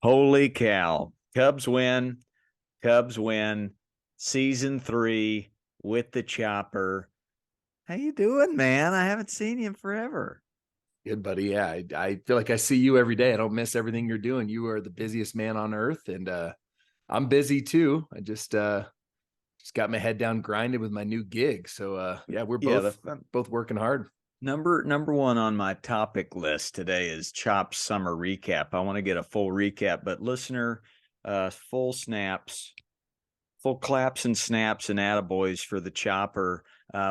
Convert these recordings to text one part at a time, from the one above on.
Holy cow. Cubs win. Cubs win. Season 3 with the chopper. How you doing, man? I haven't seen you in forever. Good, buddy. Yeah, I feel like I see you every day. I don't miss everything you're doing. You are the busiest man on earth, and I'm busy too. I just got my head down grinding with my new gig. So yeah, we're Yeah, both working hard. number one on my topic list today is Chop Summer Recap. I want to get a full recap, but listener, full snaps, full claps and snaps and attaboys for the chopper.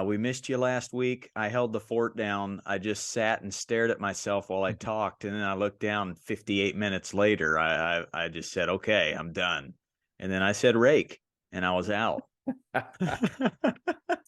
We missed you last week. I held the fort down. I just sat and stared at myself while I talked, and then I looked down 58 minutes later. I just said, okay, I'm done. And then I said rake, and I was out.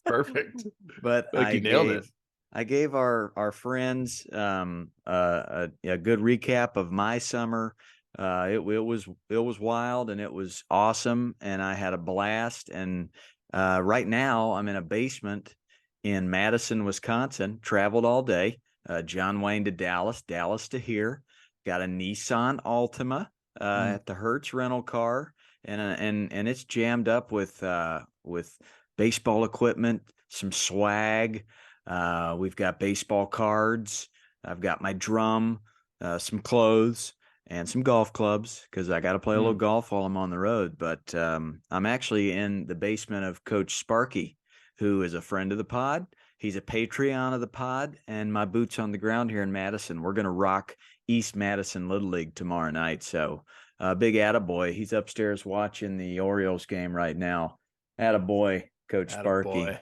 Perfect. But Like you nailed it. I gave our friends a good recap of my summer. It was wild and it was awesome, and I had a blast. And right now I'm in a basement in Madison, Wisconsin. Traveled all day. John Wayne to Dallas, Dallas to here. Got a Nissan Altima Mm. at the Hertz rental car, and it's jammed up with baseball equipment, some swag. We've got baseball cards. I've got my drum, some clothes, and some golf clubs because I got to play a little Mm. golf while I'm on the road. But I'm actually in the basement of Coach Sparky, who is a friend of the pod. He's a Patreon of the pod, and my boots on the ground here in Madison. We're going to rock East Madison Little League tomorrow night. So, big attaboy. He's upstairs watching the Orioles game right now. Attaboy, Coach Sparky. Attaboy.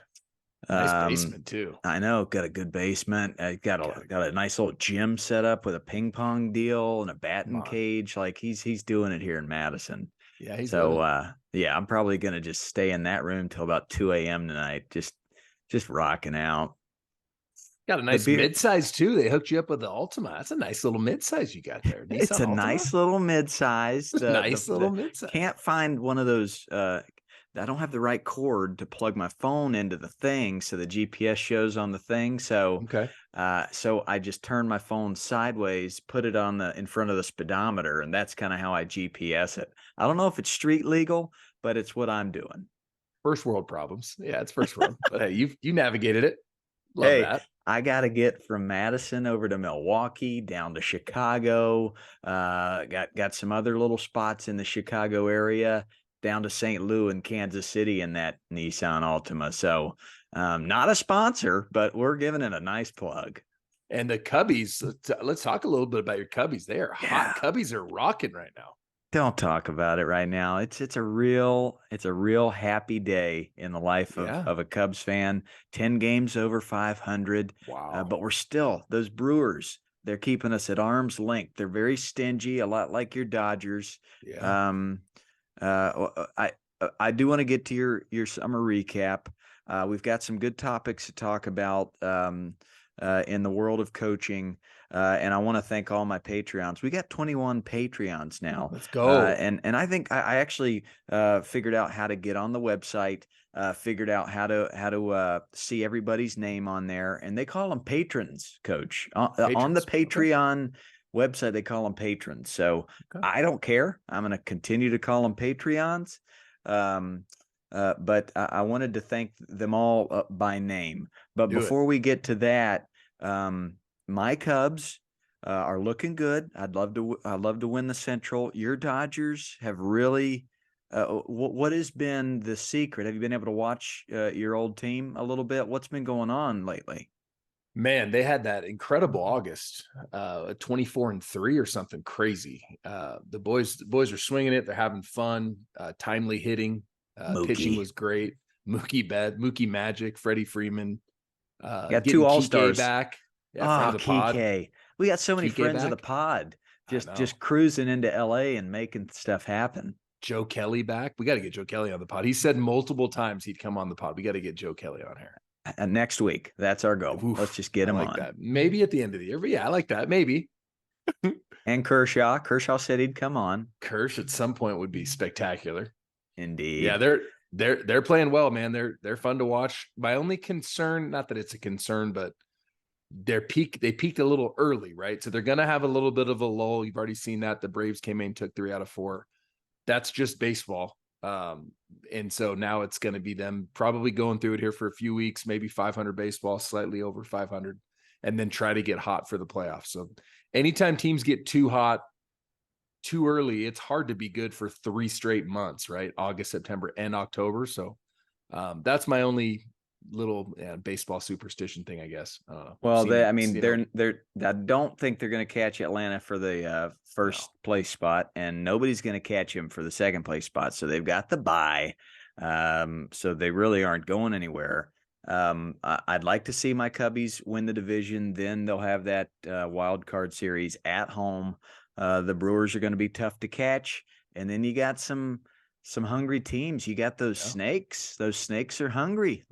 Nice Um, basement too. I know, got a good basement. Got a God, got a nice little gym set up with a ping pong deal and a come batting on. cage. Like he's doing it here in Madison. Yeah, he's So living. yeah, I'm probably gonna just stay in that room till about 2 a.m. tonight, just rocking out. Got a The nice beer mid-size too. They hooked you up with the Ultima. That's a nice little mid-size you got there. It's Nissan a Altima. nice little mid-size. Nice little The mid-size. can't find one of those. I don't have the right cord to plug my phone into the thing, so the GPS shows on the thing. Okay. So I just turn my phone sideways, put it on the in front of the speedometer, and that's kind of how I GPS it. I don't know if it's street legal, but it's what I'm doing. First world problems. Yeah, it's first world. But hey, you navigated it. Love Hey, that. I got to get from Madison over to Milwaukee, down to Chicago. Got some other little spots in the Chicago area, down to St. Louis and Kansas City in that Nissan Altima. So, not a sponsor, but we're giving it a nice plug. And the Cubbies, let's talk a little bit about your Cubbies. They are hot. Yeah, Cubbies are rocking right now. don't talk about it right now. It's a real happy day in the life Yeah. of a Cubs fan. 10 games over 500, Wow. but we're still those Brewers. They're keeping us at arm's length. They're very stingy, a lot like your Dodgers. Yeah. Um, I do want to get to your summer recap. We've got some good topics to talk about in the world of coaching. And I want to thank all my Patreons. We got 21 Patreons now. Let's go. And I think I actually figured out how to get on the website, figured out how to see everybody's name on there, and they call them patrons, Coach. On the Patrons. Okay. Patreon website, they call them patrons. So Okay. I don't care. I'm going to continue to call them Patreons. Um, but I wanted to thank them all by name. But Do it. before we get to that, my Cubs are looking good. I'd love to win the Central. Your Dodgers have really. What has been the secret? Have you been able to watch your old team a little bit? What's been going on lately? Man, they had that incredible August, 24-3 or something crazy. The boys are swinging it. They're having fun. Timely hitting. Pitching Mookie. was great. Mookie Magic, Freddie Freeman, Got two getting All Kike Stars. back. Yeah, friend Oh, of the pod. Kike. We got so many Kike friends of the back. pod I just know. cruising into LA and making stuff happen. Joe Kelly back. We got to get Joe Kelly on the pod. He said multiple times he'd come on the pod. We got to get Joe Kelly on here. Next week. That's our goal. Let's Oof, just get I him like on. that. Maybe at the end of the year, but yeah, I like that. Maybe And Kershaw. Kershaw said he'd come on. Kirsch at some point would be spectacular. Yeah, Indeed. they're playing well, man. They're fun to watch. My only concern, not that it's a concern, but they peaked a little early, right? So they're going to have a little bit of a lull. You've already seen that. The Braves came in, took 3 out of 4. That's just baseball. And so now it's going to be them probably going through it here for a few weeks, maybe 500 baseball, slightly over 500, and then try to get hot for the playoffs. So anytime teams get too hot too early, it's hard to be good for 3 straight months, right? August, September, and October. So that's my only little baseball superstition thing, I guess. Well, I Seen I don't think they're going to catch Atlanta for the no. first place spot, and nobody's going to catch him for the second place spot. So they've got the bye. So they really aren't going anywhere. I'd like to see my Cubbies win the division. Then they'll have that wild card series at home. The Brewers are going to be tough to catch, and then you got some hungry teams. You got those Yeah. snakes. Those snakes are hungry.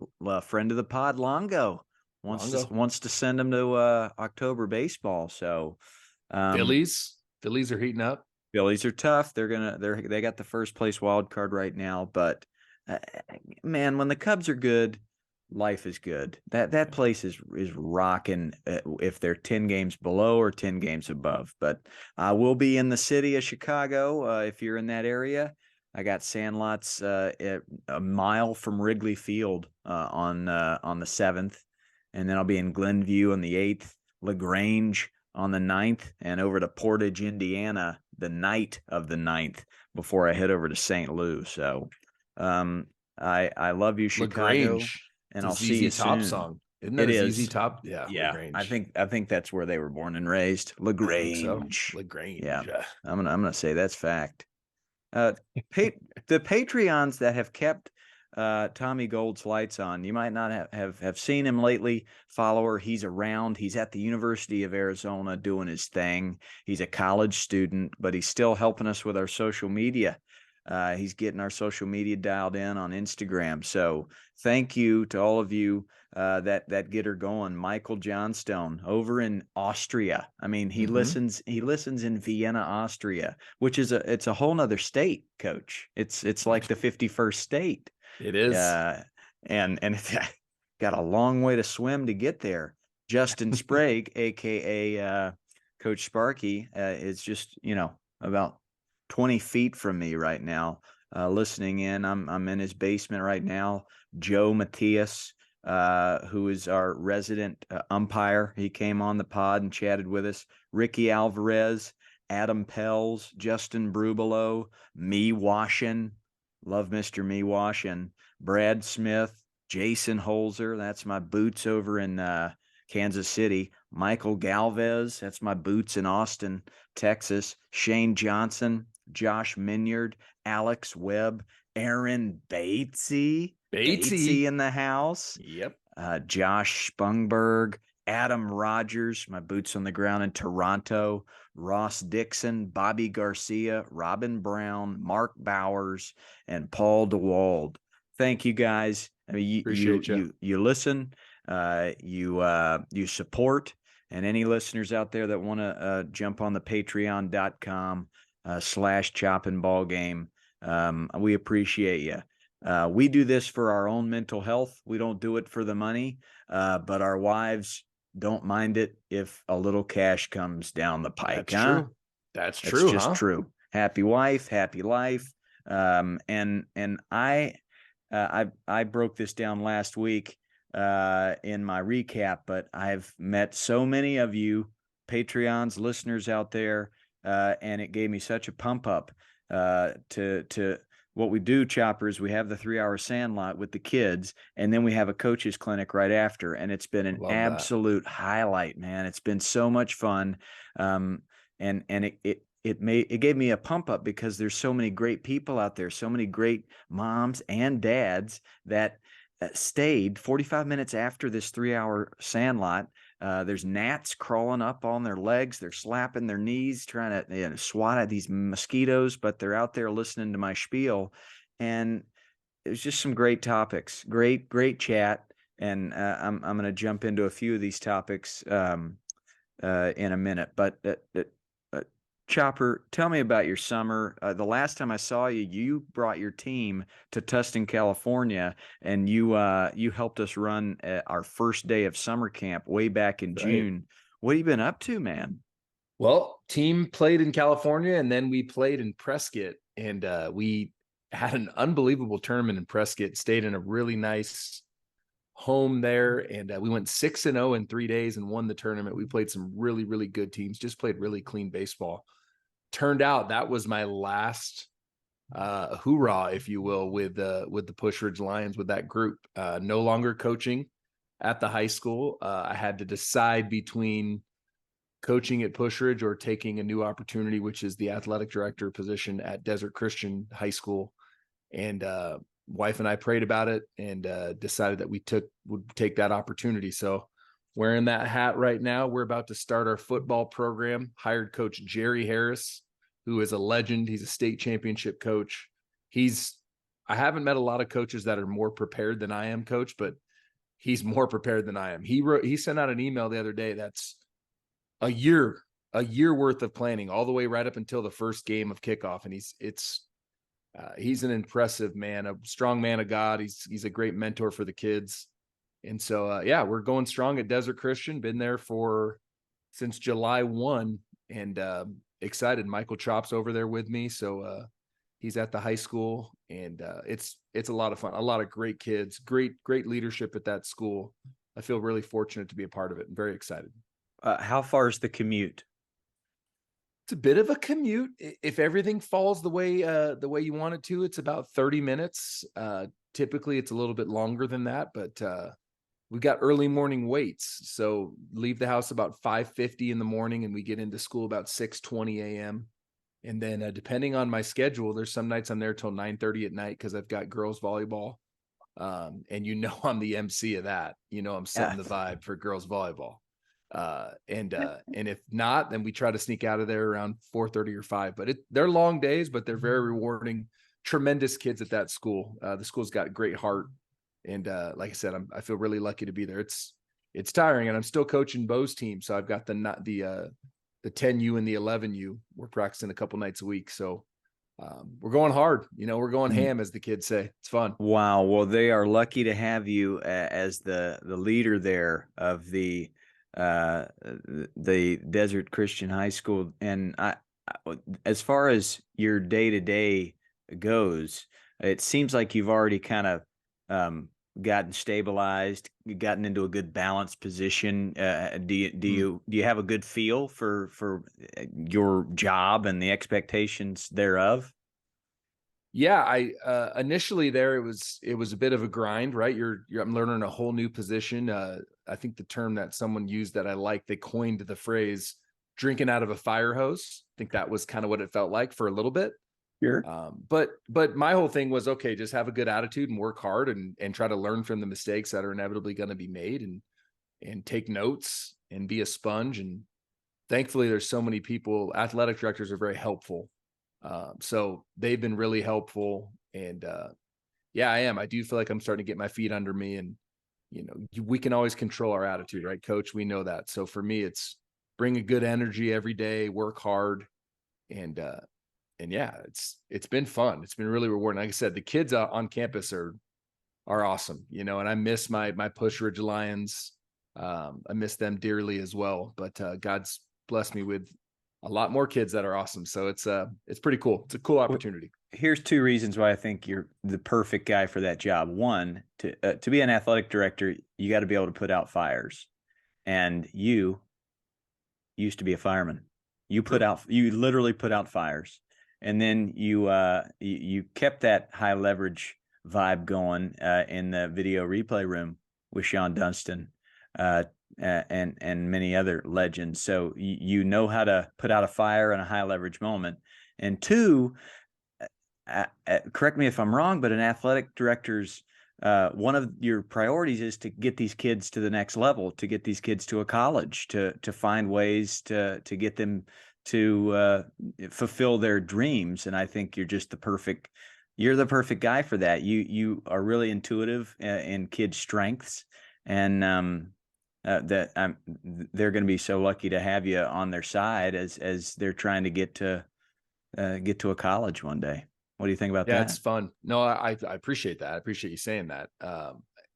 Friend of the pod, Longo wants to send them to October baseball. So Phillies are heating up. Phillies are tough. They got the first place wild card right now. But man, when the Cubs are good, life is good. That place is rocking if they're 10 games below or 10 games above. But I will be in the city of Chicago if you're in that area. I got Sandlots a mile from Wrigley Field on the 7th, and then I'll be in Glenview on the 8th, LaGrange on the 9th, and over to Portage, Indiana, the night of the 9th before I head over to St. Louis. So I love you, Chicago, LaGrange. and It's I'll a see you ZZ Top soon. song. Isn't that It a ZZ is. Top? Yeah, Yeah, LaGrange. I think that's where they were born and raised. I think so. LaGrange. LaGrange. Yeah, I'm gonna say that's fact. Uh, the Patreons that have kept Tommy Gold's lights on, you might not have seen him lately. Follower, he's around. He's at the University of Arizona doing his thing. He's a college student, but he's still helping us with our social media. He's getting our social media dialed in on Instagram. So thank you to all of you that get her going. Michael Johnstone over in Austria. I mean, he listens in Vienna, Austria, which is it's a whole nother state, Coach. It's like the 51st state. It is. And it's got a long way to swim to get there. Justin Sprague, aka Coach Sparky, is just about 20 feet from me right now, listening in. I'm in his basement right now. Joe Matias, who is our resident umpire, he came on the pod and chatted with us. Ricky Alvarez, Adam Pels, Justin Brubelo, me Washin, love Mr. Me Washin, Brad Smith, Jason Holzer, that's my boots over in Kansas City. Michael Galvez, that's my boots in Austin, Texas. Shane Johnson, Josh Minyard, Alex Webb, Aaron Batesy in the house. Yep. Josh Spungberg, Adam Rogers, my boots on the ground in Toronto, Ross Dixon, Bobby Garcia, Robin Brown, Mark Bowers, and Paul DeWald. Thank you guys. I mean, you listen, you support, and any listeners out there that want to jump on the patreon.com /chopping ballgame. We appreciate you. We do this for our own mental health. We don't do it for the money, but our wives don't mind it if a little cash comes down the pike. That's true. That's true. It's just true. Happy wife, happy life. And I broke this down last week in my recap, but I've met so many of you Patreons, listeners out there, and it gave me such a pump up to what we do, Choppers. We have the 3-hour Sandlot with the kids, and then we have a coaches clinic right after, and it's been an absolute highlight, man. It's been so much fun, and it gave me a pump up because there's so many great people out there, so many great moms and dads that stayed 45 minutes after this 3-hour Sandlot. There's gnats crawling up on their legs. They're slapping their knees, trying to swat at these mosquitoes, but they're out there listening to my spiel. And it was just some great topics, great chat. And I'm going to jump into a few of these topics in a minute. But Chopper, tell me about your summer. The last time I saw you, you brought your team to Tustin, California, and you helped us run our first day of summer camp way back in Right. June. What have you been up to, man? Well, team played in California and then we played in Prescott, and we had an unbelievable tournament in Prescott, stayed in a really nice home there, and we went 6-0 in 3 days and won the tournament. We played some really, really good teams, just played really clean baseball. Turned out that was my last hoorah, if you will, with the Push Ridge Lions, with that group. No longer coaching at the high school. I had to decide between coaching at Push Ridge or taking a new opportunity, which is the athletic director position at Desert Christian High School. And wife and I prayed about it and decided that would take that opportunity. So wearing that hat right now, we're about to start our football program. Hired coach Jerry Harris, who is a legend. He's a state championship coach. I haven't met a lot of coaches that are more prepared than I am, coach, but he's more prepared than I am. He sent out an email the other day that's a year worth of planning, all the way right up until the first game of kickoff. And he's an impressive man, a strong man of God. He's a great mentor for the kids. And so, yeah, we're going strong at Desert Christian. Been there since July 1, and excited. Michael Chop's over there with me. So he's at the high school, and it's a lot of fun. A lot of great kids, great leadership at that school. I feel really fortunate to be a part of it. I'm very excited. How far is the commute? It's a bit of a commute. If everything falls the way you want it to, it's about 30 minutes. Typically it's a little bit longer than that, but we've got early morning weights. So leave the house about 5:50 in the morning, and we get into school about 6:20 a.m. And then depending on my schedule, there's some nights I'm there till 9:30 at night because I've got girls volleyball. And I'm the MC of that. I'm setting the vibe for girls volleyball. And if not, then we try to sneak out of there around 4:30 or 5. But they're long days, but they're very rewarding. Tremendous kids at that school. The school's got great heart, and like I said, I feel really lucky to be there. It's tiring, and I'm still coaching Bo's team, so I've got the 10U and the 11U. We're practicing a couple nights a week, so we're going hard. We're going ham, as the kids say. It's fun. Wow. Well, they are lucky to have you as the leader there of the Desert Christian High School. And as far as your day to day goes, it seems like you've already kind of gotten stabilized, gotten into a good balanced position. Do you have a good feel for your job and the expectations thereof? Yeah, I initially there it was a bit of a grind, right? I'm learning a whole new position. I think the term that someone used that I like, they coined the phrase "drinking out of a fire hose." I think that was kind of what it felt like for a little bit. Sure. But my whole thing was, okay, just have a good attitude and work hard and try to learn from the mistakes that are inevitably going to be made, and take notes and be a sponge. And thankfully, there's so many people. Athletic directors are very helpful. So they've been really helpful, and yeah, I am. I do feel like I'm starting to get my feet under me, and we can always control our attitude, right, Coach? We know that. So for me, it's bring a good energy every day, work hard, and yeah, it's been fun. It's been really rewarding. Like I said, the kids on campus are awesome, and I miss my Push Ridge Lions. I miss them dearly as well. But God's blessed me with a lot more kids that are awesome. So it's pretty cool. It's a cool opportunity. Here's two reasons why I think you're the perfect guy for that job. One, to be an athletic director, you got to be able to put out fires, and you used to be a fireman. You literally put out fires, and then you kept that high leverage vibe going in the video replay room with Sean Dunston and many other legends. So you know how to put out a fire in a high leverage moment. And two, correct me if I'm wrong, but an athletic director's one of your priorities is to get these kids to the next level, to get these kids to a college, to find ways to get them to fulfill their dreams. And I think you're the perfect guy for that. You are really intuitive in kids' strengths, and that they're going to be so lucky to have you on their side as they're trying to get to a college one day. What do you think about Yeah, that? it's fun. No, I appreciate that. I appreciate you saying that.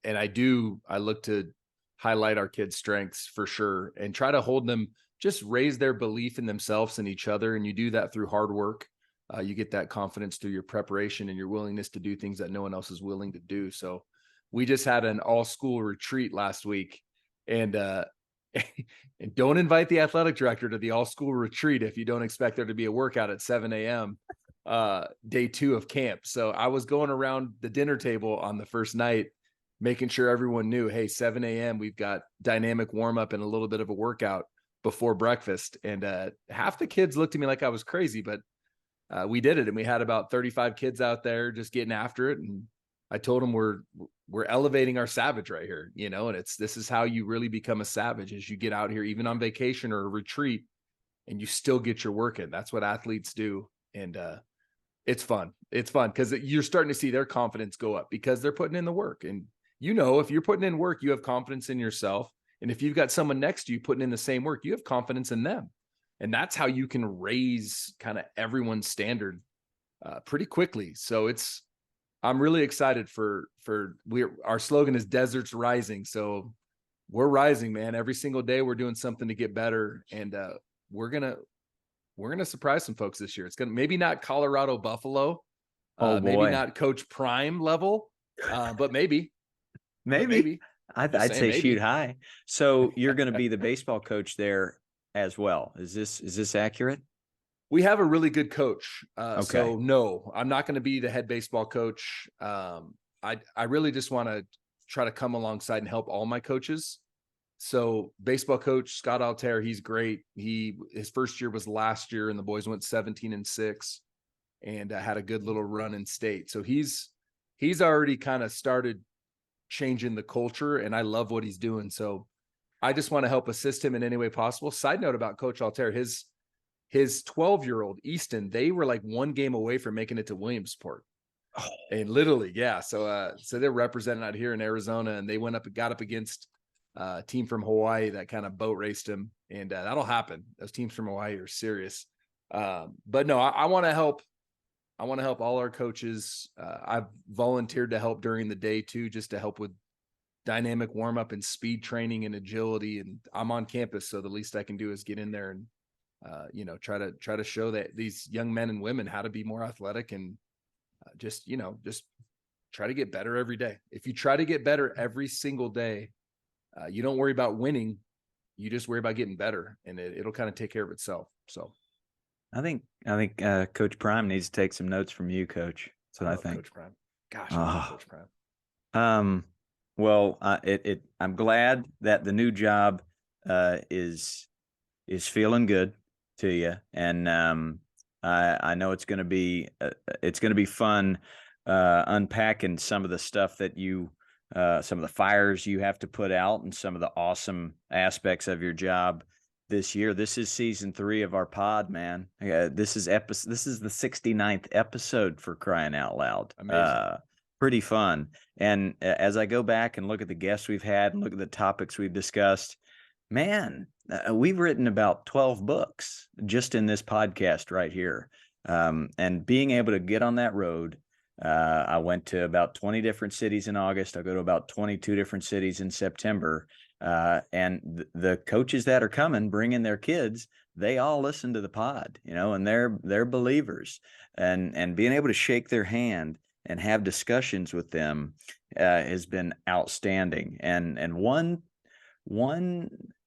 And I look to highlight our kids' strengths for sure and try to hold them, just raise their belief in themselves and each other. And you do that through hard work. You get that confidence through your preparation and your willingness to do things that no one else is willing to do. So we just had an all school retreat last week, and and don't invite the athletic director to the all school retreat if you don't expect there to be a workout at 7 a.m. Day 2 of camp. So I was going around the dinner table on the first night, making sure everyone knew, hey, 7 a.m. we've got dynamic warm up and a little bit of a workout before breakfast. And half the kids looked at me like I was crazy, but we did it. And we had about 35 kids out there just getting after it. And I told them we're elevating our savage right here, and this is how you really become a savage, as you get out here, even on vacation or a retreat, and you still get your work in. That's what athletes do. And it's fun. It's fun because you're starting to see their confidence go up because they're putting in the work. And if you're putting in work, you have confidence in yourself. And if you've got someone next to you putting in the same work, you have confidence in them. And that's how you can raise kind of everyone's standard pretty quickly. So I'm really excited for our slogan is Deserts Rising. So we're rising, man. Every single day we're doing something to get better. And we're going to surprise some folks this year. It's going to maybe not Colorado Buffalo, maybe not Coach Prime level, but maybe. Maybe. I'd say maybe. shoot high. So you're going to be the baseball coach there as well. Is this accurate? We have a really good coach. Okay. So no, I'm not going to be the head baseball coach. I really just want to try to come alongside and help all my coaches. So baseball coach Scott Altair, he's great. His first year was last year, and the boys went 17-6, and had a good little run in state. So he's already kind of started changing the culture, and I love what he's doing. So I just want to help assist him in any way possible. Side note about Coach Altair, his 12-year-old Easton, they were like one game away from making it to Williamsport. Oh. And literally, yeah. So they're representing out here in Arizona, and they got up against a team from Hawaii that kind of boat raced him, and that'll happen. Those teams from Hawaii are serious. But no, I want to help. I want to help all our coaches. I've volunteered to help during the day too, just to help with dynamic warm up and speed training and agility. And I'm on campus, so the least I can do is get in there and try to show that these young men and women how to be more athletic and just try to get better every day. If you try to get better every single day, you don't worry about winning. You just worry about getting better, and it'll kind of take care of itself. So I think Coach Prime needs to take some notes from you, Coach. That's what I think. Coach Prime. Gosh, I love Coach Prime. Well, I'm glad that the new job is feeling good to you, and I know it's going to be fun unpacking some of the stuff that some of the fires you have to put out, and some of the awesome aspects of your job this year. This is season 3 of our pod, man. This is the 69th episode, for crying out loud. Amazing. Pretty fun. And as I go back and look at the guests we've had and look at the topics we've discussed, man, we've written about 12 books just in this podcast right here. And being able to get on that road, I went to about 20 different cities in August. I'll go to about 22 different cities in September. And the coaches that are coming, bringing their kids, they all listen to the pod, and they're believers, and being able to shake their hand and have discussions with them has been outstanding. And one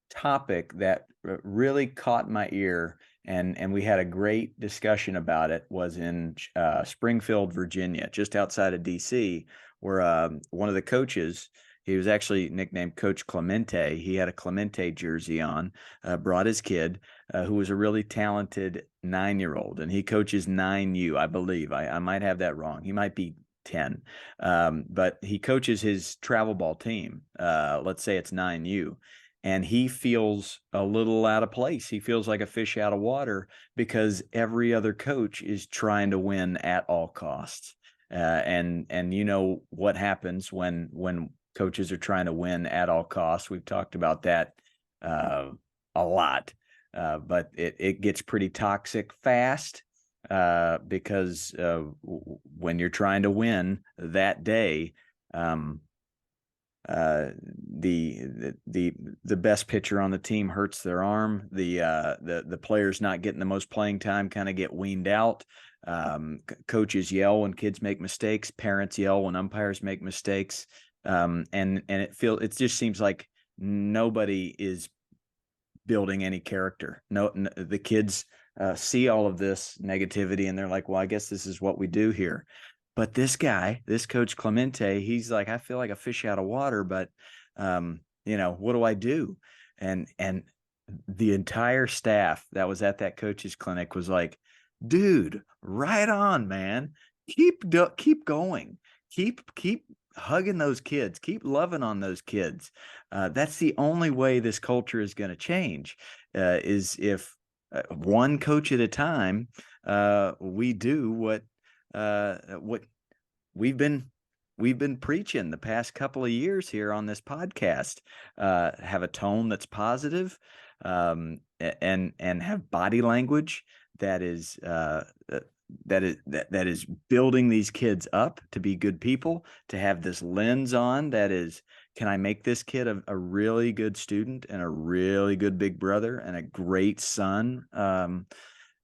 topic that really caught my ear, and we had a great discussion about it, was in Springfield, Virginia, just outside of DC, where one of the coaches, he was actually nicknamed Coach Clemente. He had a Clemente jersey on, brought his kid, who was a really talented 9-year-old, and he coaches 9U, I believe. I might have that wrong. He might be 10, but he coaches his travel ball team. Let's say it's 9U. And he feels a little out of place. He feels like a fish out of water because every other coach is trying to win at all costs. And you know what happens when Coaches are trying to win at all costs. We've talked about that a lot, but it gets pretty toxic fast because when you're trying to win that day, the best pitcher on the team hurts their arm. The players not getting the most playing time kind of get weaned out. Coaches yell when kids make mistakes. Parents yell when umpires make mistakes. And it just seems like nobody is building any character. The kids see all of this negativity and they're like, well, I guess this is what we do here. But this Coach Clemente, he's like, I feel like a fish out of water, but what do I do? And the entire staff that was at that coach's clinic was like, dude, right on, man. Keep going. Keep hugging those kids. Keep loving on those kids. That's the only way this culture is going to change, is if one coach at a time, we do what we've been preaching the past couple of years here on this podcast. Have a tone that's positive, and have body language that is building these kids up to be good people, to have this lens on that is, can I make this kid a really good student and a really good big brother and a great son,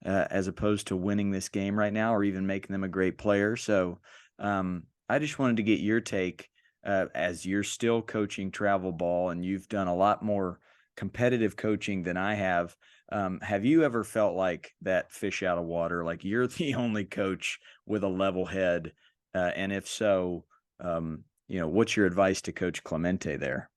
as opposed to winning this game right now or even making them a great player. So I just wanted to get your take, as you're still coaching travel ball and you've done a lot more competitive coaching than I have. Have you ever felt like that fish out of water, like you're the only coach with a level head? And if so, what's your advice to Coach Clemente there?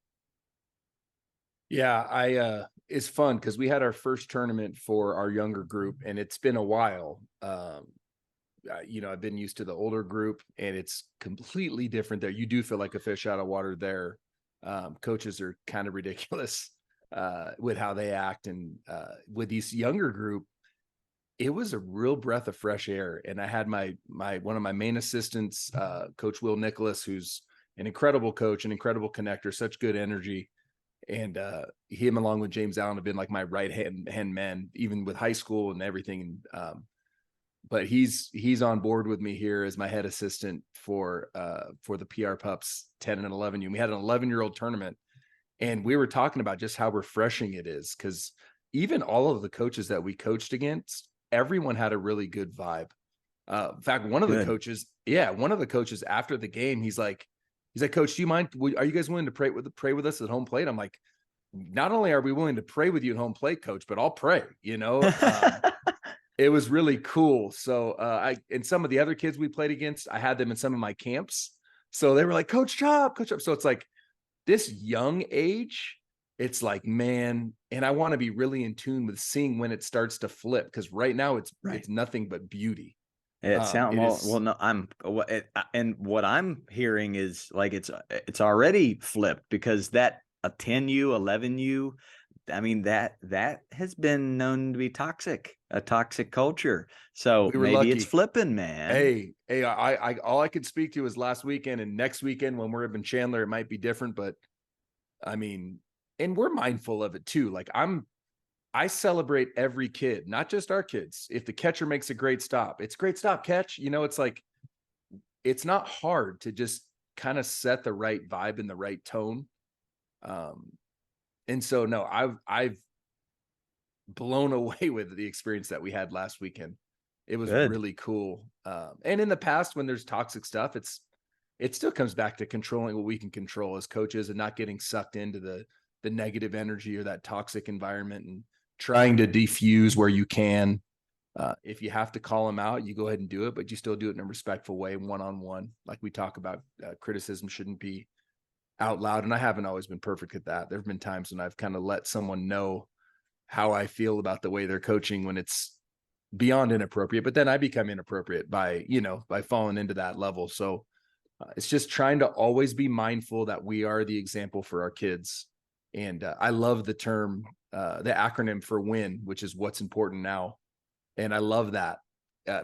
Yeah, it's fun because we had our first tournament for our younger group, and it's been a while. I've been used to the older group, and it's completely different there. You do feel like a fish out of water there. Coaches are kind of ridiculous with how they act, and with these younger group, it was a real breath of fresh air. And I had my one of my main assistants, Coach Will Nicholas, who's an incredible coach, an incredible connector, such good energy. And him, along with James Allen, have been like my right hand men, even with high school and everything. But he's on board with me here as my head assistant for the PR Pups 10 and 11. We had an 11-year-old tournament, and we were talking about just how refreshing it is, because even all of the coaches that we coached against, everyone had a really good vibe. In fact, one of the coaches after the game, he's like, Coach, do you mind? Are you guys willing to pray with us at home plate? I'm like, not only are we willing to pray with you at home plate, Coach, but I'll pray. It was really cool. So and some of the other kids we played against, I had them in some of my camps. So they were like, Coach Chop. So it's like this young age, it's like, man, and I want to be really in tune with seeing when it starts to flip, because right now it's nothing but beauty. It sounds well. No, and what I'm hearing is like it's already flipped, because that a 10U, 11U, I mean that has been known to be toxic, a toxic culture. So maybe lucky. It's flipping, man. Hey, I all I could speak to is last weekend, and next weekend when we're up in Chandler, it might be different, but I mean, and we're mindful of it too. Like I celebrate every kid, not just our kids. If the catcher makes a great stop, it's great stop, catch. It's like, it's not hard to just kind of set the right vibe and the right tone. And so, no, I've blown away with the experience that we had last weekend. It was really cool. And in the past, when there's toxic stuff, it still comes back to controlling what we can control as coaches and not getting sucked into the negative energy or that toxic environment, and trying to defuse where you can. If you have to call them out, you go ahead and do it, but you still do it in a respectful way, one-on-one. Like we talk about, criticism shouldn't be out loud. And I haven't always been perfect at that. There've been times when I've kind of let someone know how I feel about the way they're coaching when it's beyond inappropriate, but then I become inappropriate by falling into that level. So it's just trying to always be mindful that we are the example for our kids. And I love the term, the acronym for WIN, which is what's important now. And I love that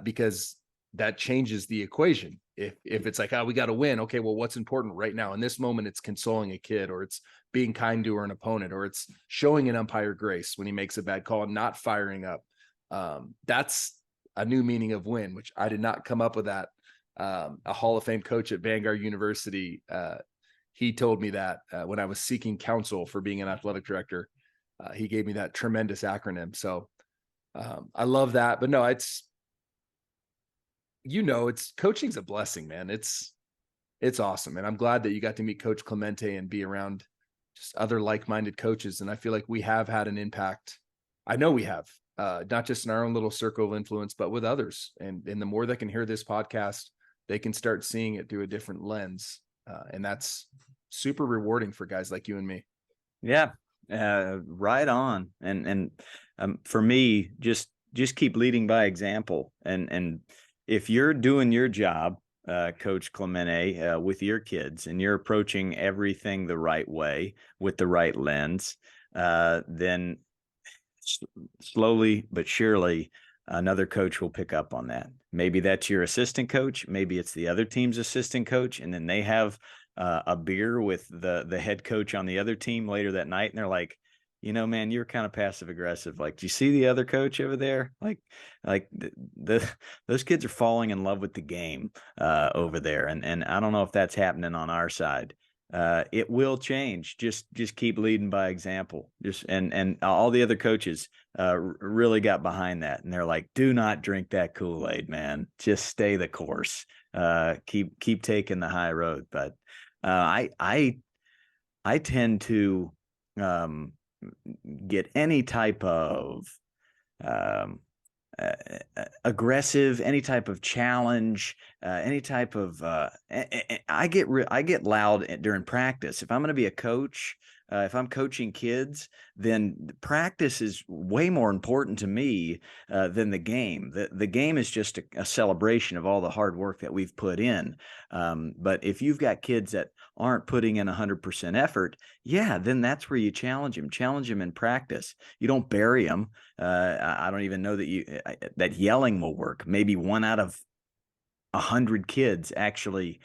because that changes the equation. If it's like, oh, we got to win. Okay, well, what's important right now? In this moment, it's consoling a kid, or it's being kind to an opponent, or it's showing an umpire grace when he makes a bad call and not firing up. That's a new meaning of win, which I did not come up with that. A Hall of Fame coach at Vanguard University, he told me that when I was seeking counsel for being an athletic director. He gave me that tremendous acronym. So I love that. But no, it's coaching's a blessing, man. It's awesome. And I'm glad that you got to meet Coach Clemente and be around just other like-minded coaches. And I feel like we have had an impact. I know we have, not just in our own little circle of influence, but with others. And the more they can hear this podcast, they can start seeing it through a different lens. And that's super rewarding for guys like you and me. Yeah. Right on. And for me, just keep leading by example. And if you're doing your job, Coach Clemente, with your kids, and you're approaching everything the right way with the right lens, then slowly but surely another coach will pick up on that. Maybe that's your assistant coach. Maybe it's the other team's assistant coach. And then they have a beer with the head coach on the other team later that night. And they're like, man, you're kind of passive aggressive. Like, do you see the other coach over there? Like those kids are falling in love with the game over there. And I don't know if that's happening on our side. It will change. Just keep leading by example. And all the other coaches really got behind that. And they're like, do not drink that Kool-Aid, man. Just stay the course. Keep taking the high road. But I tend to get any type of aggressive, any type of challenge, any type of I get loud during practice. If I'm going to be a coach, if I'm coaching kids, then practice is way more important to me than the game. The game is just a celebration of all the hard work that we've put in. But if you've got kids that aren't putting in 100% effort, yeah, then that's where you challenge them in practice. You don't bury them. I don't even know that yelling will work. Maybe 1 out of 100 kids actually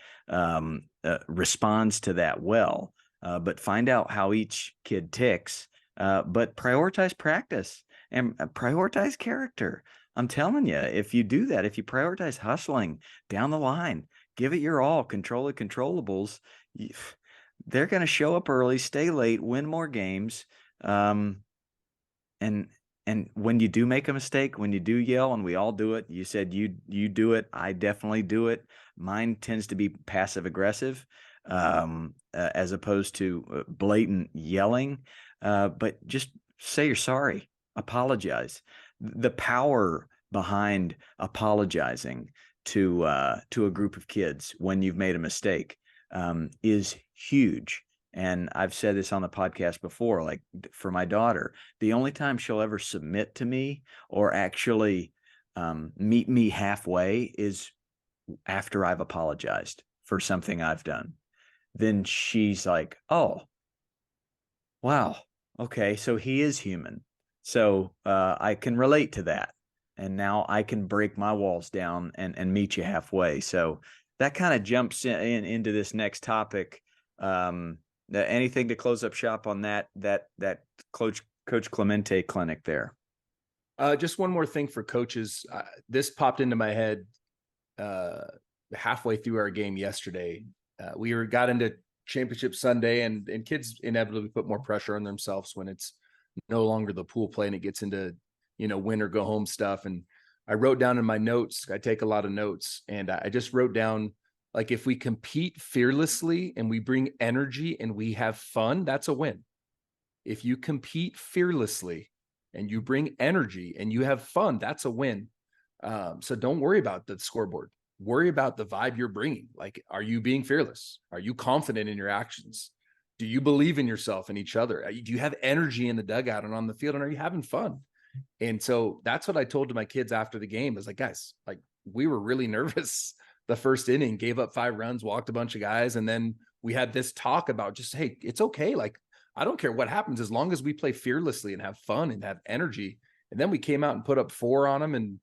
responds to that well. But find out how each kid ticks, but prioritize practice and prioritize character. I'm telling you, if you do that, if you prioritize hustling down the line, give it your all, control the controllables, they're going to show up early, stay late, win more games. And when you do make a mistake, when you do yell, and we all do it, you said you do it, I definitely do it. Mine tends to be passive aggressive. As opposed to blatant yelling, but just say you're sorry, apologize. The power behind apologizing to a group of kids when you've made a mistake is huge. And I've said this on the podcast before, like for my daughter, the only time she'll ever submit to me or actually meet me halfway is after I've apologized for something I've done. Then she's like, oh, wow, okay, so he is human. So I can relate to that. And now I can break my walls down and meet you halfway. So that kind of jumps into this next topic. Anything to close up shop on that Coach Clemente clinic there? Just one more thing for coaches. This popped into my head halfway through our game yesterday. We got into championship Sunday, and kids inevitably put more pressure on themselves when it's no longer the pool play and it gets into, win or go home stuff. And I wrote down in my notes, I take a lot of notes, and I just wrote down, like, if we compete fearlessly and we bring energy and we have fun, that's a win. If you compete fearlessly and you bring energy and you have fun, that's a win. So don't worry about the scoreboard. Worry about the vibe you're bringing. Like, are you being fearless? Are you confident in your actions? Do you believe in yourself and each other? Do you have energy in the dugout and on the field? And are you having fun? And so that's what I told to my kids after the game. I was like, guys, like, we were really nervous the first inning, gave up 5 runs, walked a bunch of guys. And then we had this talk about just, hey, it's okay. Like, I don't care what happens as long as we play fearlessly and have fun and have energy. And then we came out and put up 4 on them and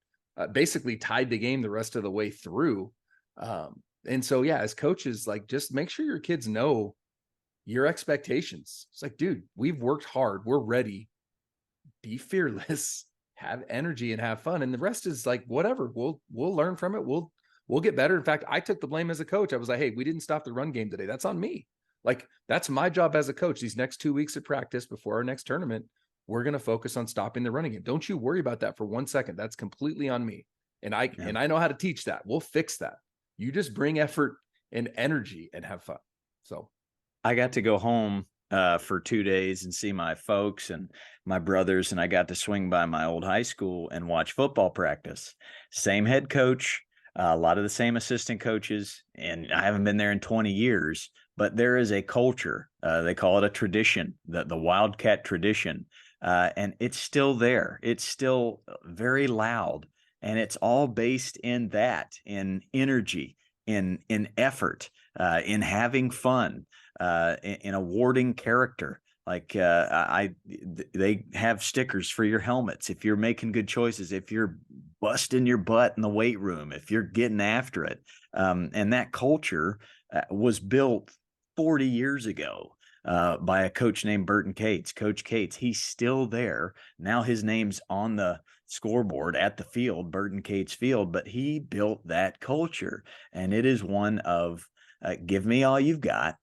basically tied the game the rest of the way through. And so, yeah, as coaches, like, just make sure your kids know your expectations. It's like, dude, we've worked hard. We're ready. Be fearless, have energy, and have fun. And the rest is like, whatever. We'll learn from it. We'll get better. In fact, I took the blame as a coach. I was like, hey, we didn't stop the run game today. That's on me. Like, that's my job as a coach. These next 2 weeks of practice before our next tournament, we're going to focus on stopping the running game. Don't you worry about that for 1 second. That's completely on me. And Yeah. I know how to teach that. We'll fix that. You just bring effort and energy and have fun. So I got to go home for 2 days and see my folks and my brothers, and I got to swing by my old high school and watch football practice. Same head coach, a lot of the same assistant coaches, and I haven't been there in 20 years, but there is a culture. They call it a tradition, the Wildcat tradition, and it's still there. It's still very loud, and it's all based in that, in energy, in effort, in having fun, in awarding character. Like they have stickers for your helmets if you're making good choices, if you're busting your butt in the weight room, if you're getting after it. And that culture was built 40 years ago by a coach named Burton Cates. Coach Cates, he's still there. Now his name's on the scoreboard at the field, Burton Cates Field, but he built that culture. And it is one of give me all you've got,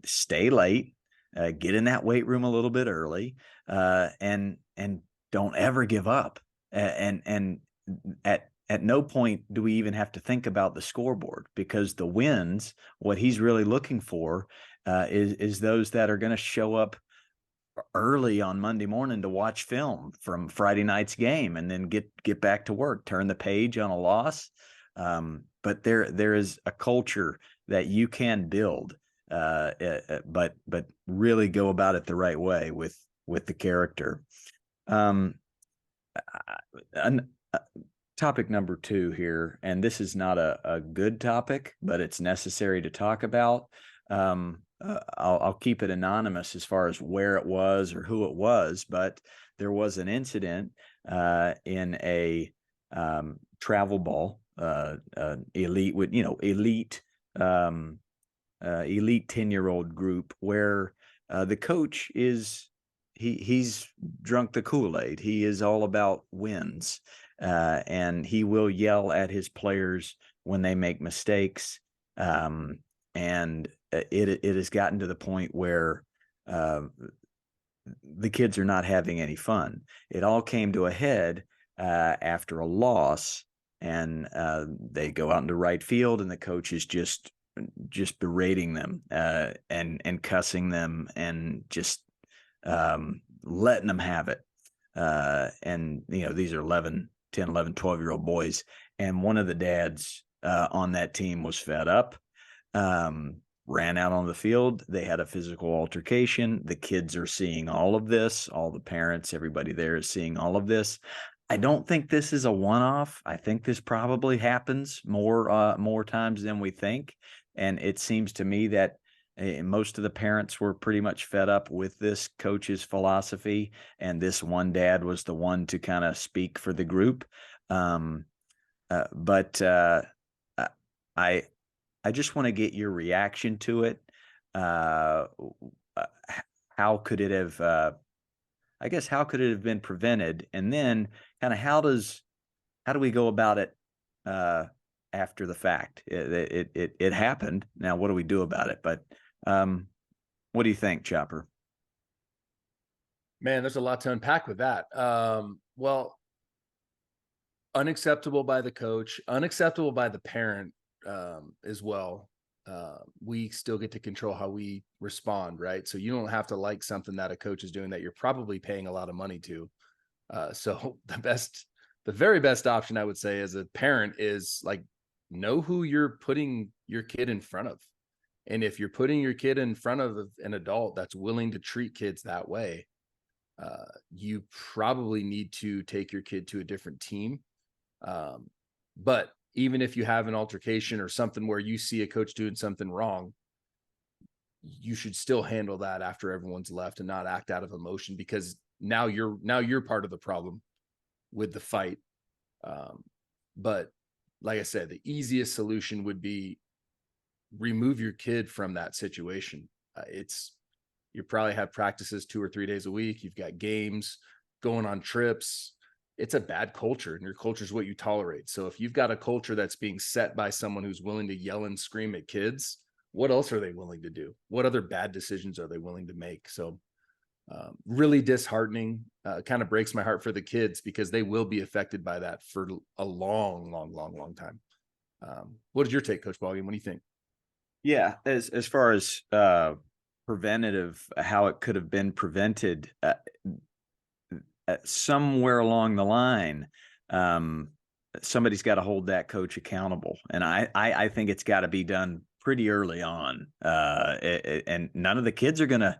stay late, get in that weight room a little bit early, and don't ever give up. And at no point do we even have to think about the scoreboard, because the wins, what he's really looking for, is those that are going to show up early on Monday morning to watch film from Friday night's game and then get back to work, turn the page on a loss. But there is a culture that you can build, but really go about it the right way with the character. Um, Topic number 2 here, and this is not a good topic, but it's necessary to talk about. I'll keep it anonymous as far as where it was or who it was, but there was an incident in a travel ball, elite with elite 10-year-old group, where the coach he's drunk the Kool-Aid. He is all about wins, and he will yell at his players when they make mistakes. And it has gotten to the point where the kids are not having any fun. It all came to a head after a loss, and they go out into right field, and the coach is just berating them and cussing them and just letting them have it. And these are 10, 11, 12-year-old boys, and one of the dads on that team was fed up, ran out on the field. They had a physical altercation. The kids are seeing all of this. All the parents, everybody there is seeing all of this. I don't think this is a one-off. I think this probably happens more times than we think. And it seems to me that most of the parents were pretty much fed up with this coach's philosophy, and this one dad was the one to kind of speak for the group. But I just want to get your reaction to it. How could it have? I guess how could it have been prevented? And then kind of how do we go about it after the fact? It happened. Now what do we do about it? But what do you think, Chopper? man, there's a lot to unpack with that. Well, unacceptable by the coach, unacceptable by the parent as well. We still get to control how we respond, right? So you don't have to like something that a coach is doing that you're probably paying a lot of money to. So the very best option I would say as a parent is like, know who you're putting your kid in front of. And if you're putting your kid in front of an adult that's willing to treat kids that way, you probably need to take your kid to a different team. But even if you have an altercation or something where you see a coach doing something wrong, you should still handle that after everyone's left and not act out of emotion, because now you're part of the problem with the fight. But like I said, the easiest solution would be remove your kid from that situation. It's you probably have practices 2 or 3 days a week. You've got games, going on trips. It's a bad culture, and your culture is what you tolerate. So if you've got a culture that's being set by someone who's willing to yell and scream at kids, what else are they willing to do? What other bad decisions are they willing to make? So really disheartening. Kind of breaks my heart for the kids because they will be affected by that for a long, long, long, long time. What is your take, Coach Ballgame? What do you think? Yeah, as far as preventative, how it could have been prevented, somewhere along the line, somebody's got to hold that coach accountable, and I think it's got to be done pretty early on. And none of the kids are going to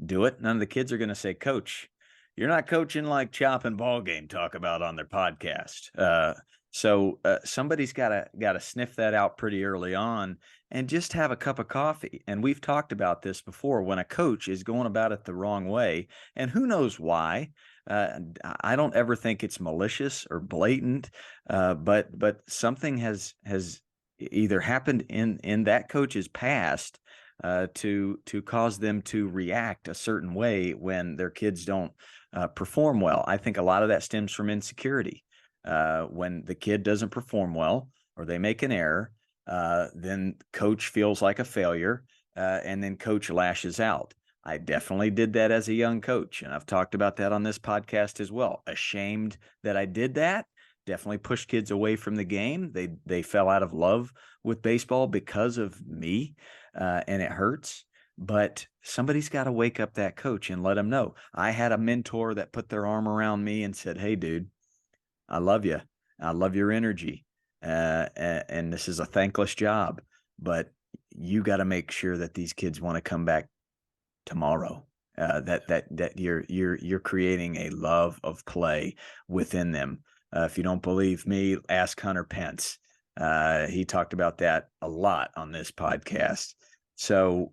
do it. None of the kids are going to say, "Coach, you're not coaching like Chop and Ball Game talk about on their podcast." So somebody's got to sniff that out pretty early on and just have a cup of coffee. And we've talked about this before when a coach is going about it the wrong way, and who knows why. I don't ever think it's malicious or blatant, but something has either happened in that coach's past to cause them to react a certain way when their kids don't perform well. I think a lot of that stems from insecurity. When the kid doesn't perform well or they make an error, then coach feels like a failure, and then coach lashes out. I definitely did that as a young coach, and I've talked about that on this podcast as well. Ashamed that I did that. Definitely pushed kids away from the game. They fell out of love with baseball because of me, and it hurts. But somebody's got to wake up that coach and let them know. I had a mentor that put their arm around me and said, "Hey, dude, I love you. I love your energy, and this is a thankless job, but you got to make sure that these kids want to come back tomorrow. That you're creating a love of play within them. If you don't believe me, ask Hunter Pence. He talked about that a lot on this podcast. So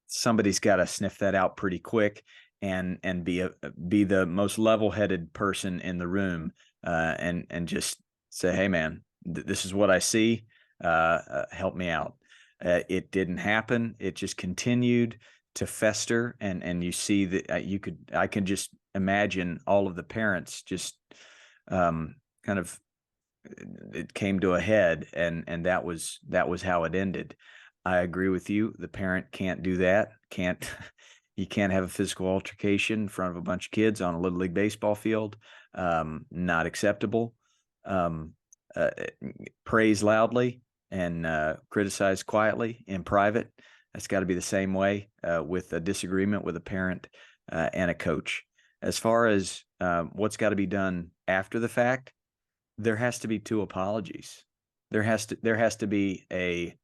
somebody's got to sniff that out pretty quick and be the most level-headed person in the room, and just say, hey man, this is what I see. Help me out. It didn't happen. It just continued to fester, and you see that I can just imagine all of the parents just kind of, it came to a head, and that was how it ended. I agree with you. The parent can't do that. You can't have a physical altercation in front of a bunch of kids on a little league baseball field. Not acceptable. Um, uh, Praise loudly and criticize quietly in private. That's got to be the same way with a disagreement with a parent and a coach. As far as what's got to be done after the fact, there has to be 2 apologies. There has to be a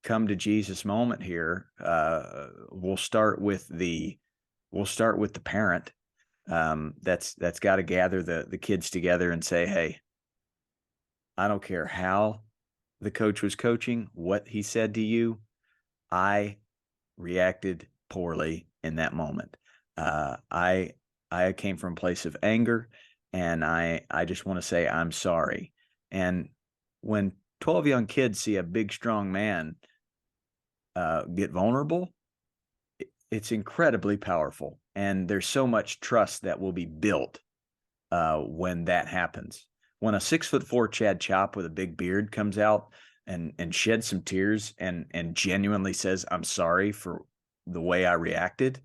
come to Jesus moment here. We'll start with the parent. That's got to gather the kids together and say, hey, I don't care how the coach was coaching, what he said to you. I reacted poorly in that moment. I came from a place of anger, and I just want to say I'm sorry. And when 12 young kids see a big, strong man get vulnerable, it's incredibly powerful. And there's so much trust that will be built when that happens. When a 6'4" Chad Chop with a big beard comes out and sheds some tears and genuinely says, I'm sorry for the way I reacted,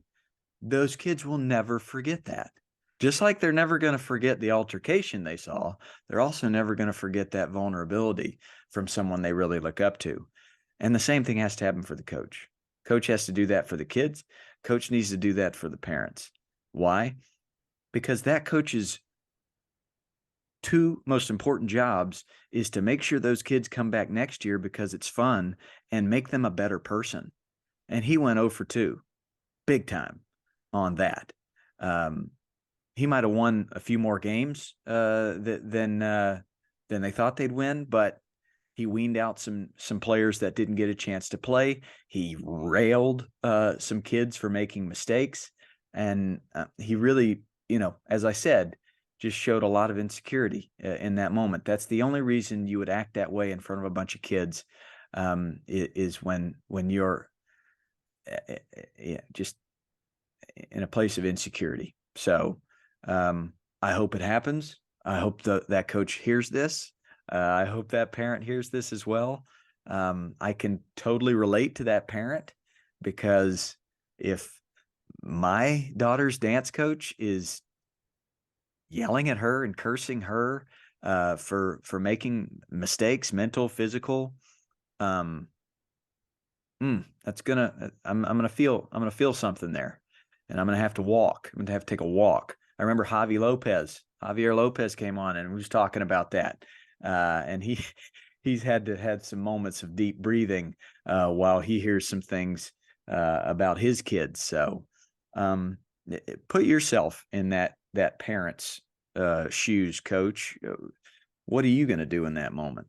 those kids will never forget that. Just like they're never going to forget the altercation they saw, they're also never going to forget that vulnerability from someone they really look up to. And the same thing has to happen for the coach. Coach has to do that for the kids. Coach needs to do that for the parents. Why? Because that coach's 2 most important jobs is to make sure those kids come back next year because it's fun and make them a better person. And he went 0 for 2, big time on that. He might have won a few more games than they thought they'd win, but he weaned out some players that didn't get a chance to play. He railed some kids for making mistakes, and he really, as I said, just showed a lot of insecurity in that moment. That's the only reason you would act that way in front of a bunch of kids, is when you're yeah, just in a place of insecurity. So I hope it happens. I hope that coach hears this. I hope that parent hears this as well. I can totally relate to that parent, because if my daughter's dance coach is yelling at her and cursing her for making mistakes, mental, physical, um, that's gonna I'm gonna feel something there, and I'm gonna have to walk. I'm gonna have to take a walk. I remember Javier Lopez came on and was talking about that, and he's had some moments of deep breathing while he hears some things about his kids. So put yourself in that parent's shoes, coach. What are you going to do in that moment?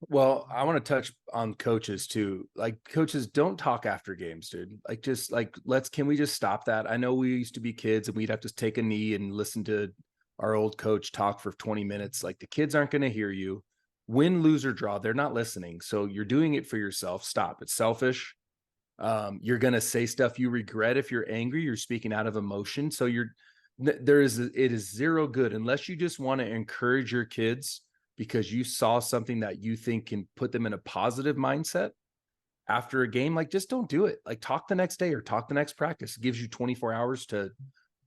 Well, I want to touch on coaches too. Like, coaches, don't talk after games, dude. Like, just like, can we just stop that? I know we used to be kids and we'd have to take a knee and listen to our old coach talk for 20 minutes. Like, the kids aren't going to hear you. Win, lose, or draw, they're not listening. So you're doing it for yourself. Stop. It's selfish. You're going to say stuff you regret. If you're angry, you're speaking out of emotion. So it is zero good unless you just want to encourage your kids because you saw something that you think can put them in a positive mindset after a game. Like, just don't do it. Like, talk the next day or talk the next practice. It gives you 24 hours to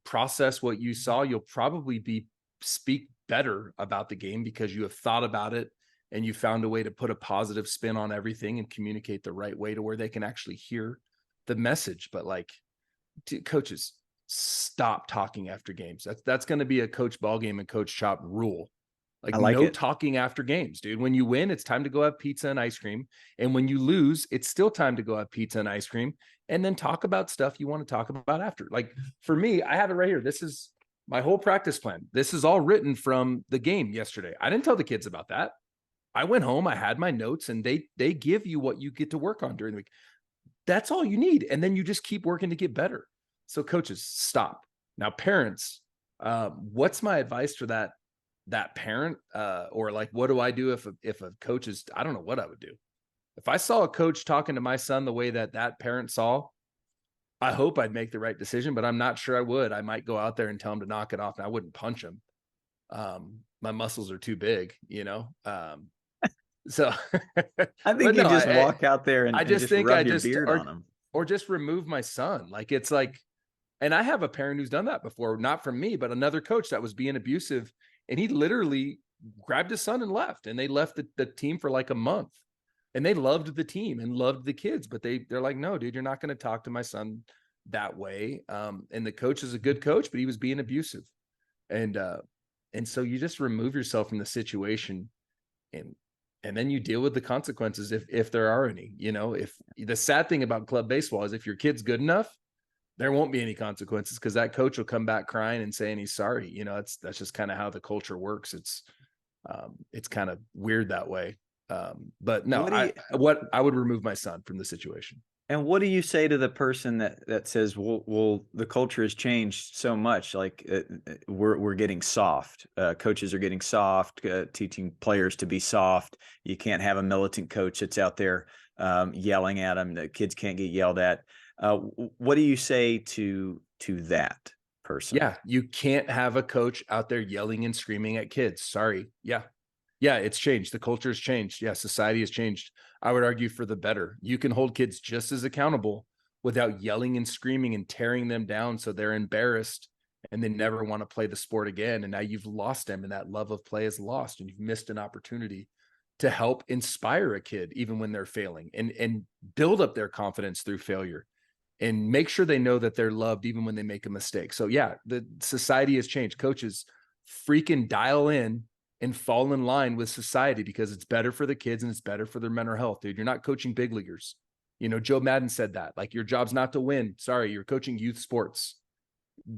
process what you saw. You'll probably speak better about the game because you have thought about it and you found a way to put a positive spin on everything and communicate the right way to where they can actually hear the message. But like, coaches, stop talking after games. That's going to be a coach ball game and coach chop rule. Like, I like no it. talking after games, dude. When you win, it's time to go have pizza and ice cream. And when you lose, it's still time to go have pizza and ice cream and then talk about stuff you want to talk about after. Like, for me, I have it right here. This is my whole practice plan. This is all written from the game yesterday. I didn't tell the kids about that. I went home, I had my notes, and they give you what you get to work on during the week. That's all you need. And then you just keep working to get better. So coaches, stop. Now, parents, what's my advice for that parent? Or like, what do I do if a coach is, I don't know what I would do. If I saw a coach talking to my son the way that parent saw, I hope I'd make the right decision, but I'm not sure I would. I might go out there and tell him to knock it off, and I wouldn't punch him. My muscles are too big, you know? So, I but think you no, just walk out there I and just just think rub your beard on them. or just remove my son. Like, it's like, and I have a parent who's done that before, not from me, but another coach that was being abusive. And he literally grabbed his son and left. And they left the team for like a month. And they loved the team and loved the kids, but they're like, no, dude, you're not going to talk to my son that way. And the coach is a good coach, but he was being abusive. And so you just remove yourself from the situation, and then you deal with the consequences if there are any. You know, if the sad thing about club baseball is if your kid's good enough, there won't be any consequences because that coach will come back crying and saying he's sorry. You know, that's just kind of how the culture works. It's kind of weird that way. But no, I would remove my son from the situation. And what do you say to the person that says, "Well, the culture has changed so much. Like we're getting soft. Coaches are getting soft, teaching players to be soft. You can't have a militant coach that's out there yelling at them. The kids can't get yelled at." What do you say to that person? Yeah, you can't have a coach out there yelling and screaming at kids. Sorry. Yeah, it's changed. The culture has changed. Yeah, society has changed. I would argue for the better. You can hold kids just as accountable without yelling and screaming and tearing them down so they're embarrassed and they never want to play the sport again. And now you've lost them, and that love of play is lost, and you've missed an opportunity to help inspire a kid even when they're failing, and build up their confidence through failure, and make sure they know that they're loved even when they make a mistake. So yeah, the society has changed. Coaches, freaking dial in and fall in line with society because it's better for the kids and it's better for their mental health, dude. You're not coaching big leaguers. You know, Joe Madden said that. Like, your job's not to win. Sorry, you're coaching youth sports.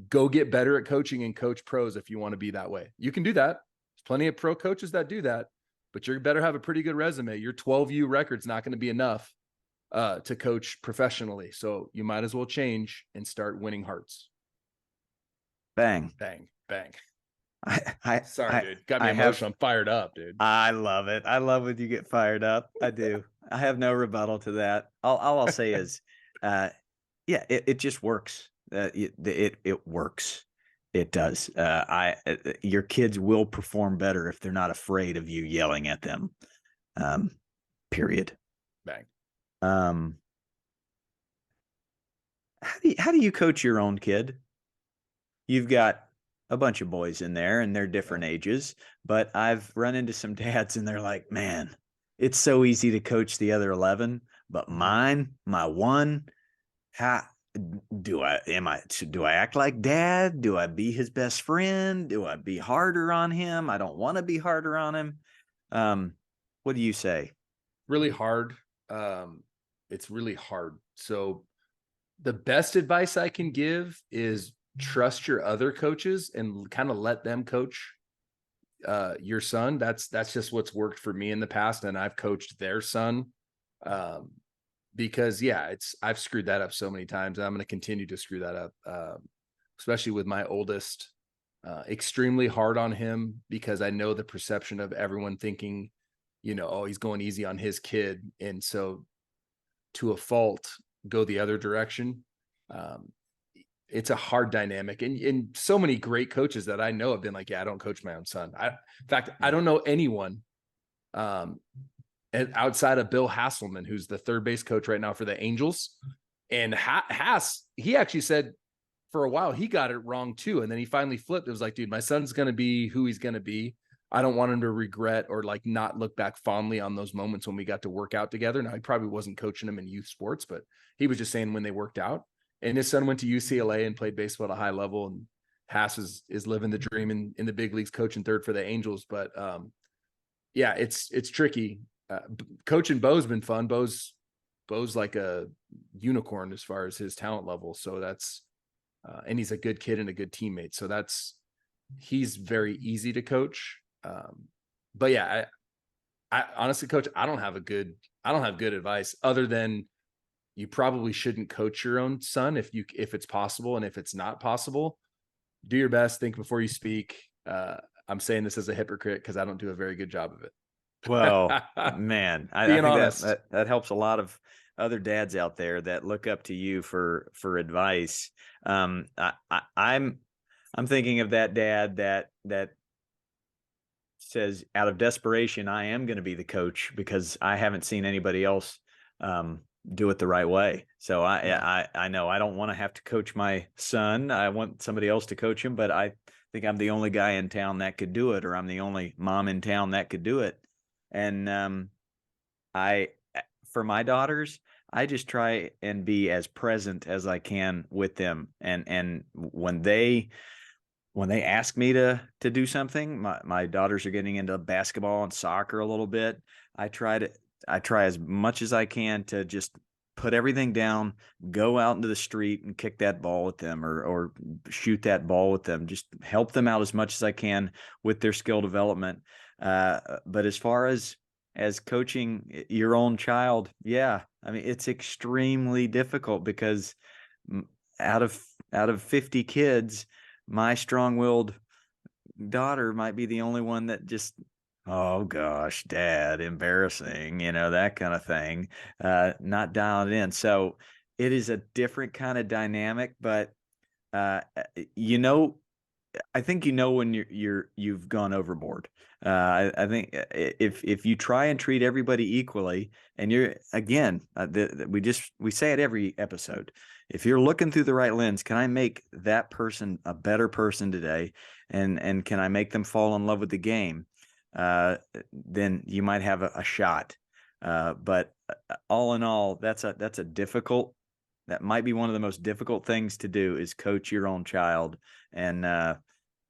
Go get better at coaching and coach pros if you want to be that way. You can do that. There's plenty of pro coaches that do that, but you better have a pretty good resume. Your 12U record's not going to be enough to coach professionally. So you might as well change and start winning hearts. Bang. Bang. Bang. I Sorry, dude. Got me I have emotional. I'm fired up, dude. I love it. I love when you get fired up. I do. I have no rebuttal to that. All I'll say is, uh, yeah, it just works. It works. It does. Your kids will perform better if they're not afraid of you yelling at them. Um, period. Bang. Um, how do you coach your own kid? You've got a bunch of boys in there and they're different ages, but I've run into some dads and they're like, man, it's so easy to coach the other 11, but my one, how do I act like dad? Do I be his best friend? Do I be harder on him? I don't want to be harder on him. What do you say? Really hard. It's really hard. So the best advice I can give is trust your other coaches and kind of let them coach your son. That's just what's worked for me in the past, and I've coached their son. Because I've screwed that up so many times, and I'm going to continue to screw that up, especially with my oldest. Extremely hard on him because I know the perception of everyone thinking, oh, he's going easy on his kid, and so to a fault, go the other direction. It's a hard dynamic, and so many great coaches that I know have been like, yeah, I don't coach my own son. In fact, I don't know anyone outside of Bill Hasselman, who's the third base coach right now for the Angels. And Hass, he actually said for a while he got it wrong too, and then he finally flipped. It was like, dude, my son's going to be who he's going to be. I don't want him to regret or like not look back fondly on those moments when we got to work out together. Now, he probably wasn't coaching him in youth sports, but he was just saying when they worked out. And his son went to UCLA and played baseball at a high level. And Hass is living the dream in the big leagues, coaching third for the Angels. But it's tricky. Coaching Bo's been fun. Bo's like a unicorn as far as his talent level. So that's and he's a good kid and a good teammate. So he's very easy to coach. But yeah, I honestly, coach, I don't have good advice other than you probably shouldn't coach your own son if it's possible. And if it's not possible, do your best, think before you speak. I'm saying this as a hypocrite because I don't do a very good job of it. Well, man, I Being think honest. that helps a lot of other dads out there that look up to you for advice. I'm thinking of that dad that says out of desperation, I am going to be the coach because I haven't seen anybody else do it the right way. So I know I don't want to have to coach my son. I want somebody else to coach him, but I think I'm the only guy in town that could do it, or I'm the only mom in town that could do it. And for my daughters, I just try and be as present as I can with them. And when they ask me to do something, my daughters are getting into basketball and soccer a little bit. I try as much as I can to just put everything down, go out into the street and kick that ball with them or shoot that ball with them, just help them out as much as I can with their skill development. But as far as coaching your own child, yeah, I mean, it's extremely difficult because out of 50 kids, my strong-willed daughter might be the only one that just, oh gosh, dad, embarrassing, that kind of thing, not dialing it in. So it is a different kind of dynamic, but I think when you've gone overboard. I think if you try and treat everybody equally, and you're again, we say it every episode. If you're looking through the right lens, can I make that person a better person today, and can I make them fall in love with the game? Then you might have a shot. But all in all, that's a difficult. That might be one of the most difficult things to do is coach your own child. And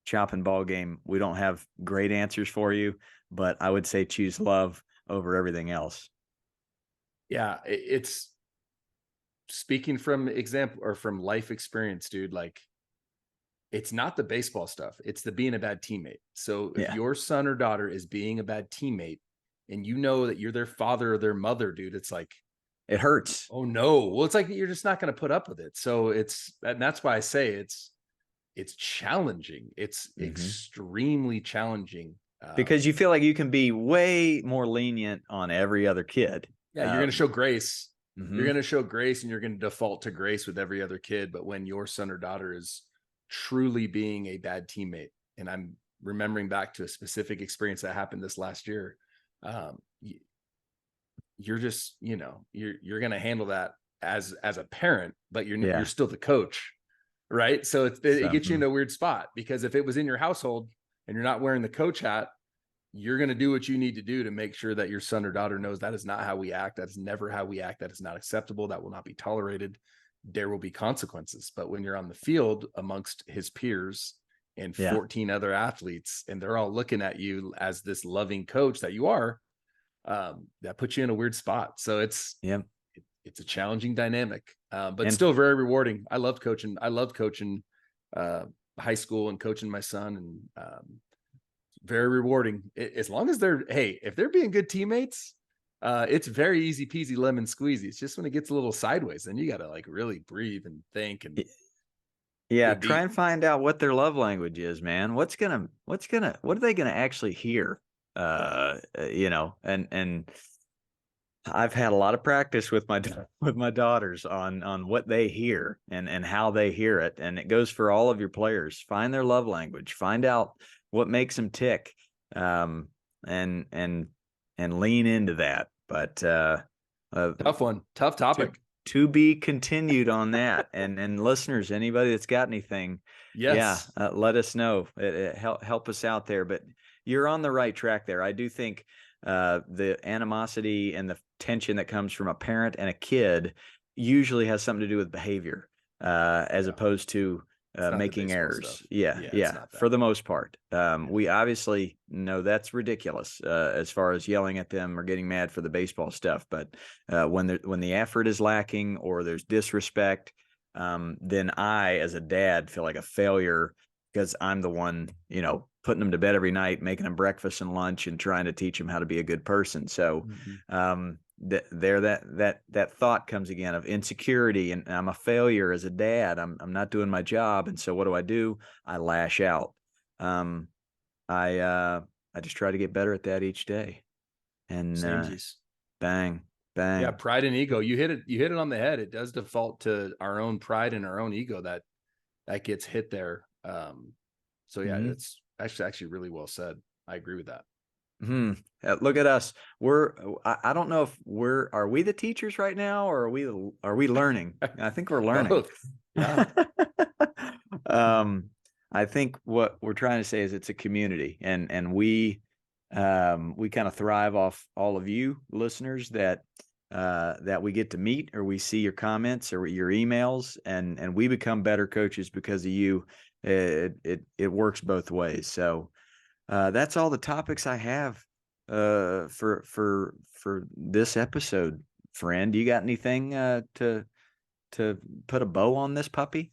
chopping ball game, we don't have great answers for you, but I would say choose love over everything else. Yeah, it's speaking from example or from life experience, dude. Like, it's not the baseball stuff; it's the being a bad teammate. So if your son or daughter is being a bad teammate, and you know that you're their father or their mother, dude, it's like it hurts. Oh no! Well, it's like you're just not going to put up with it. So that's why I say it's challenging. It's Mhm. extremely challenging. Because you feel like you can be way more lenient on every other kid. Yeah, you're going to show grace. You're Mhm. going to show grace, and you're going to default to grace with every other kid. But when your son or daughter is truly being a bad teammate, and I'm remembering back to a specific experience that happened this last year, um, you're just, you're going to handle that as a parent, but you're Yeah. still the coach, right? So it So, gets you in a weird spot, because if it was in your household and you're not wearing the coach hat, you're going to do what you need to do to make sure that your son or daughter knows that is not how we act. That is never how we act. That is not acceptable. That will not be tolerated. There will be consequences. But when you're on the field amongst his peers and yeah. 14 other athletes, and they're all looking at you as this loving coach that you are, that puts you in a weird spot. So Yep. it's a challenging dynamic, but And still very rewarding. I loved coaching. I loved coaching high school and coaching my son, and very rewarding. As long as if they're being good teammates, it's very easy peasy lemon squeezy. It's just when it gets a little sideways, then you got to like really breathe and think and yeah, go try deep. and find out what their love language is, man. What are they gonna actually hear? Yeah. And I've had a lot of practice with with my daughters on what they hear and how they hear it, and it goes for all of your players. Find their love language, find out what makes them tick, um, and and and lean into that. But Tough one. Tough to topic. to be continued on that. And listeners, anybody that's got anything, yeah, Yes. let us know. Help us out there. But you're on the right track there. I do think the animosity and the tension that comes from a parent and a kid usually has something to do with behavior, as Yeah. opposed to It's not the making baseball errors. stuff. Yeah, Yeah, it's yeah, not for that. the most part. Yeah. We obviously know that's ridiculous, as far as yelling at them or getting mad for the baseball stuff. But when the effort is lacking or there's disrespect, then I, as a dad, feel like a failure because I'm the one, putting them to bed every night, making them breakfast and lunch, and trying to teach them how to be a good person. So, Mhm. that thought comes again of insecurity, and I'm a failure as a dad. I'm not doing my job, and so what do? I lash out. Um, I just try to get better at that each day, and Samesies. bang, Yeah, bang. pride and ego. You hit it on the head. It does default to our own pride and our own ego that gets hit there. So yeah, Mm-hmm. it's actually really well said. I agree with that. Look at us. I don't know if are we the teachers right now, or are we learning? I think we're learning. Both. Yeah. um, I think what we're trying to say is it's a community, and we kind of thrive off all of you listeners that we get to meet, or we see your comments or your emails, and we become better coaches because of you. It works both ways. So that's all the topics I have for this episode. Friend, you got anything to put a bow on this puppy?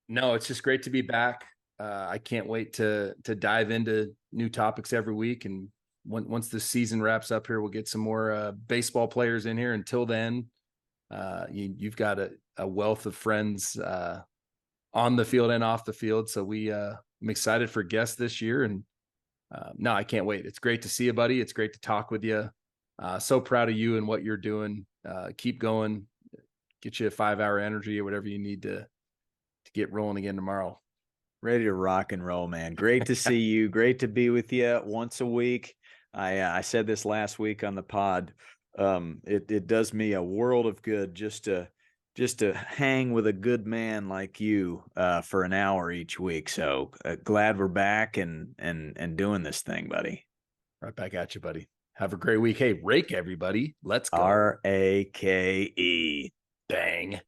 No, it's just great to be back. I can't wait to dive into new topics every week. And once the season wraps up here, we'll get some more baseball players in here. Until then, you've got a wealth of friends on the field and off the field. So I'm excited for guests this year. And no, I can't wait. It's great to see you, buddy. It's great to talk with you. So proud of you and what you're doing. Keep going. Get you a 5-hour energy or whatever you need to get rolling again tomorrow. Ready to rock and roll, man. Great to see you. Great to be with you once a week. I said this last week on the pod. It does me a world of good just to hang with a good man like you for an hour each week. So glad we're back and doing this thing, buddy. Right back at you, buddy. Have a great week. Hey, rake everybody. Let's go. RAKE. Bang.